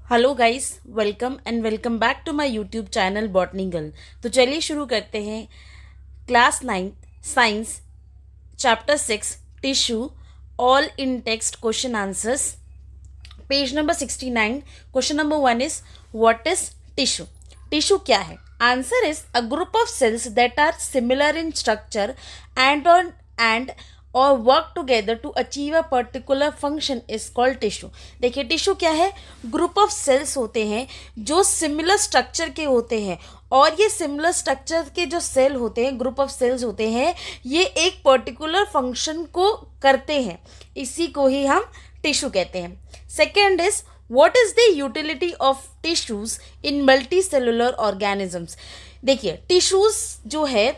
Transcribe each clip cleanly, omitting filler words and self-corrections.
Hello guys, welcome back to my YouTube channel botany girl. तो चलिए शुरू करते हैं। Class 9 science chapter 6 tissue, all in text question answers, page number 69। Question number 1 is what is tissue. Tissue क्या है? Answer is a group of cells that are similar in structure and और work together to achieve a particular function is called tissue. देखिए, tissue क्या है? Group of sales होते हैं जो similar structure के होते हैं, और ये सिमिलर स्ट्रक्चर के जो सेल होते हैं, ग्रुप ऑफ सेल्स होते हैं, ये एक पर्टिकुलर फंक्शन को करते हैं। इसी को ही हम टिश्यू कहते हैं। Second is what is the utility of tissues in multi cellular organisms. देखिए, टिश्यूज जो है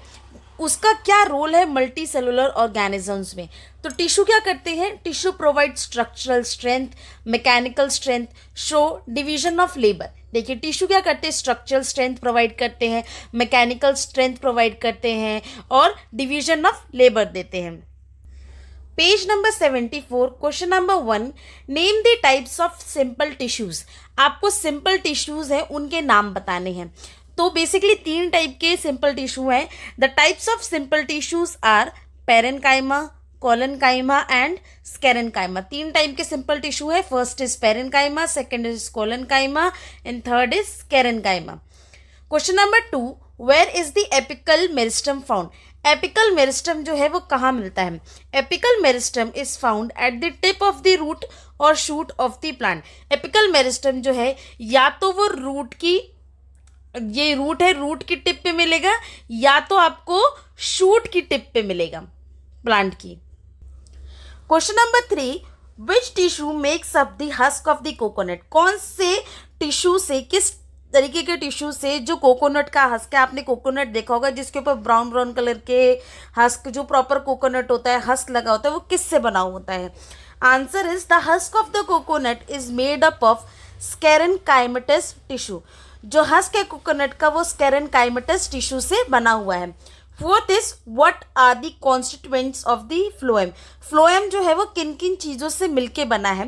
उसका क्या रोल है मल्टी सेलुलर ऑर्गेनिजम्स में। तो टिश्यू क्या करते हैं? Tissue provide structural strength, mechanical strength, show division of labour. देखिए, टिश्यू क्या करते हैं? स्ट्रक्चरल स्ट्रेंथ प्रोवाइड करते हैं, मैकेनिकल स्ट्रेंथ प्रोवाइड करते हैं, और डिवीजन ऑफ लेबर देते हैं। Page number 74, question number 1, name the types of simple tissues. आपको सिंपल टिश्यूज हैं उनके नाम बताने हैं। तो बेसिकली 3 टाइप के सिंपल टिश्यू हैं। The types of simple tissues are parenchyma, collenchyma and sclerenchyma. 3 type के सिंपल टिश्यू है। First is parenchyma, second is collenchyma and third is sclerenchyma. Question number 2, where is the apical meristem found. Apical meristem जो है वो कहाँ मिलता है? Apical meristem is found at the tip of the root और shoot of the plant. Apical meristem जो है या तो वो रूट की, ये रूट है, रूट की टिप पे मिलेगा, या तो आपको शूट की टिप पे मिलेगा प्लांट की। Question number 3, which tissue makes up the husk of the coconut. कौन से टिश्यू से, किस तरीके के टिश्यू से जो कोकोनट का हस्क है, आपने कोकोनट देखा होगा जिसके ऊपर ब्राउन ब्राउन कलर के हस्क, जो प्रॉपर कोकोनट होता है हस्क लगा होता है, वो किससे बना होता है? Answer is the husk of the coconut is made up of sclerenchymatous tissue. जो हस्क है कोकोनट का वो स्केरेन्काइमेटस टिश्यू से बना हुआ है। Fourth is what are the constituents of the phloem. Phloem जो है वो किन किन चीज़ों से मिलके बना है?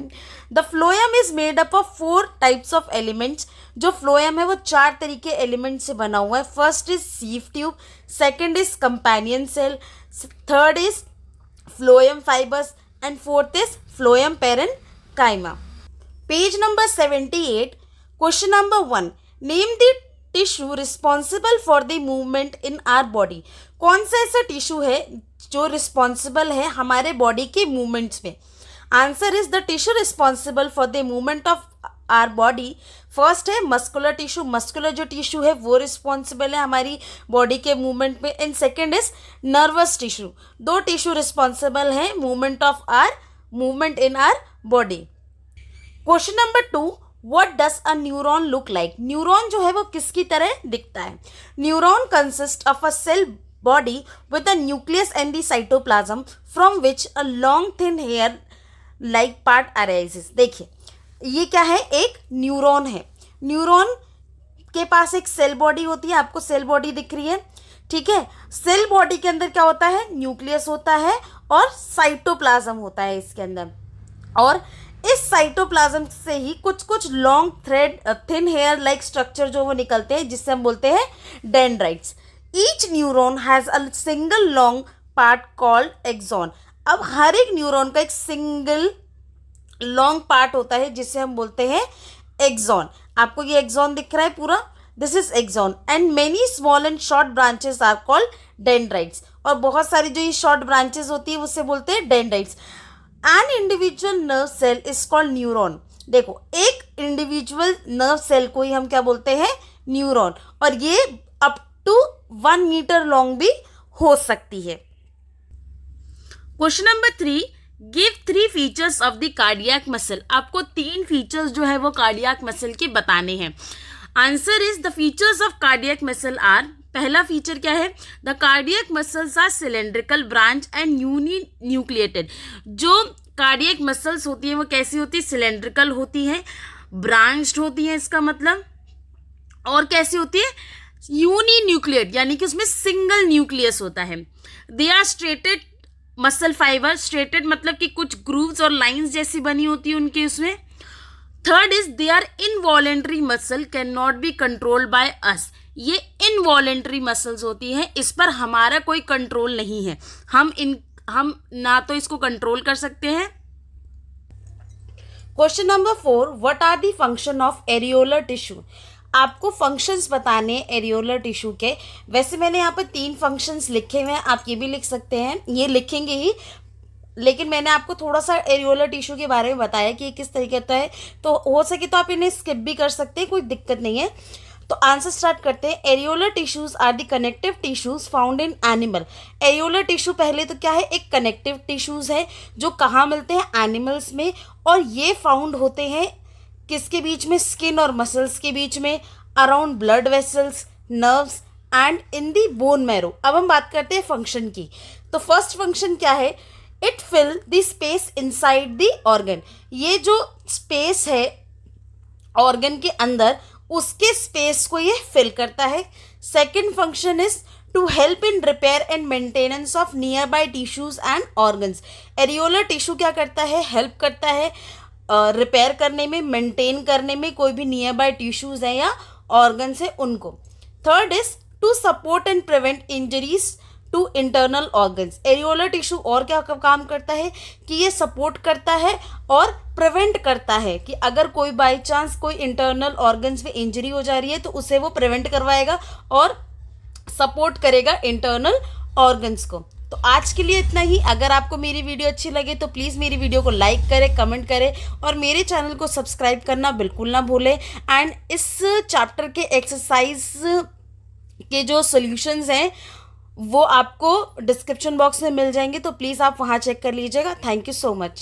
The phloem is made up of 4 types of elements. जो फ्लोएम है वो 4 तरीके एलिमेंट से बना हुआ है। First is sieve tube, second is companion cell, third is phloem fibres and fourth is phloem parenchyma. Page number 78, question number 1, name the tissue responsible for the movement in our body. कौन सा ऐसा tissue है जो responsible है हमारे body के movements में? Answer is the tissue responsible for the movement of our body. First है मस्कुलर टिश्यू। मस्कुलर जो टिश्यू है वो रिस्पॉन्सिबल है हमारी बॉडी के मूवमेंट में। And second is nervous tissue. 2 tissue responsible है movement in our body. Question number 2, what does a neuron look like. Neuron जो है वो किसकी तरह दिखता है? Neuron consist of a cell body with a nucleus and the cytoplasm from which a long thin hair like part arises. देखिए, ये क्या है? एक न्यूरॉन है। न्यूरॉन के पास एक सेल बॉडी होती है। आपको सेल बॉडी दिख रही है, ठीक है। सेल बॉडी के अंदर क्या होता है? न्यूक्लियस होता है और साइटोप्लाज्म होता है इसके अंदर। और इस साइटोप्लाज्म से ही कुछ कुछ long thread thin hair like structure जो वो निकलते हैं, जिससे हम बोलते हैं dendrites. Each neuron has a single long part called axon. अब हर एक न्यूरॉन का एक सिंगल लॉन्ग पार्ट होता है जिसे हम बोलते हैं एक्सॉन। आपको ये एक्सॉन दिख रहा है पूरा, this is axon. And many small and short branches are called dendrites. और बहुत सारी जो ये शॉर्ट ब्रांचेस होती है उससे बोलते हैं dendrites. An individual nerve cell is called neuron. देखो, एक इंडिविजुअल नर्व सेल को ही हम क्या बोलते हैं? न्यूरॉन। और ये अप टू 1 मीटर लॉन्ग भी हो सकती है। Question number 3, give 3 features of the cardiac muscle. आपको 3 फीचर्स जो है वो कार्डियक मसल के बताने हैं। Answer is the features of cardiac muscle are. पहला फीचर क्या है? The cardiac muscles are cylindrical, branch and uninucleated. जो कार्डियक मसल्स होती हैं वो कैसी होती है? सिलेंड्रिकल होती हैं, ब्रांच्ड होती हैं इसका मतलब, और कैसी होती है? यूनी न्यूक्लिएट, यानी कि उसमें सिंगल न्यूक्लियस होता है। They are striated muscle fibre. Striated मतलब कि कुछ ग्रूव्स और लाइंस जैसी बनी होती है उनके उसमें। Third is they are involuntary muscle can not be controlled by us. ये इनवॉलेंट्री मसल्स होती हैं, इस पर हमारा कोई कंट्रोल नहीं है, हम ना तो इसको कंट्रोल कर सकते हैं। Question number 4, what are the function of areolar tissue. आपको फंक्शंस बताने एरियोलर टिश्यू के। वैसे मैंने यहाँ पर 3 फंक्शंस लिखे हुए हैं, आप ये भी लिख सकते हैं, ये लिखेंगे ही, लेकिन मैंने आपको थोड़ा सा एरियोलर टिश्यू के बारे में बताया कि ये किस तरीके का है, तो हो सके तो आप इन्हें स्किप भी कर सकते हैं, कोई दिक्कत नहीं है। तो आंसर स्टार्ट करते हैं। Areolar tissues are the connective tissues found in animal. Areolar tissue पहले तो क्या है, एक कनेक्टिव टिश्यूज है जो कहाँ मिलते हैं, एनिमल्स में, और ये फाउंड होते हैं किसके बीच में, स्किन और मसल्स के बीच में, around blood vessels, nerves and in the bone marrow. अब हम बात करते हैं फंक्शन की। तो फर्स्ट फंक्शन क्या है, it fill the space inside the organ. ये जो स्पेस है ऑर्गन के अंदर, उसके स्पेस को ये फिल करता है। Second function is to help in repair and maintenance of nearby tissues and organs. Areolar tissue क्या करता है, हेल्प करता है रिपेयर करने में, मेंटेन करने में, कोई भी नियर बाय टिश्यूज हैं या ऑर्गन्स है उनको। Third is to support and prevent injuries to internal organs. Areolar tissue और क्या काम करता है कि ये सपोर्ट करता है और प्रिवेंट करता है कि अगर कोई बाय चांस कोई इंटरनल ऑर्गन्स में इंजरी हो जा रही है तो उसे वो प्रिवेंट करवाएगा और सपोर्ट करेगा इंटरनल ऑर्गन्स को। तो आज के लिए इतना ही। अगर आपको मेरी वीडियो अच्छी लगे तो प्लीज़ मेरी वीडियो को लाइक करें, कमेंट करें और मेरे चैनल को सब्सक्राइब करना बिल्कुल ना भूलें। एंड इस चैप्टर के एक्सरसाइज के जो सॉल्यूशंस हैं वो आपको डिस्क्रिप्शन बॉक्स में मिल जाएंगे, तो प्लीज़ आप वहाँ चेक कर लीजिएगा। Thank you so much.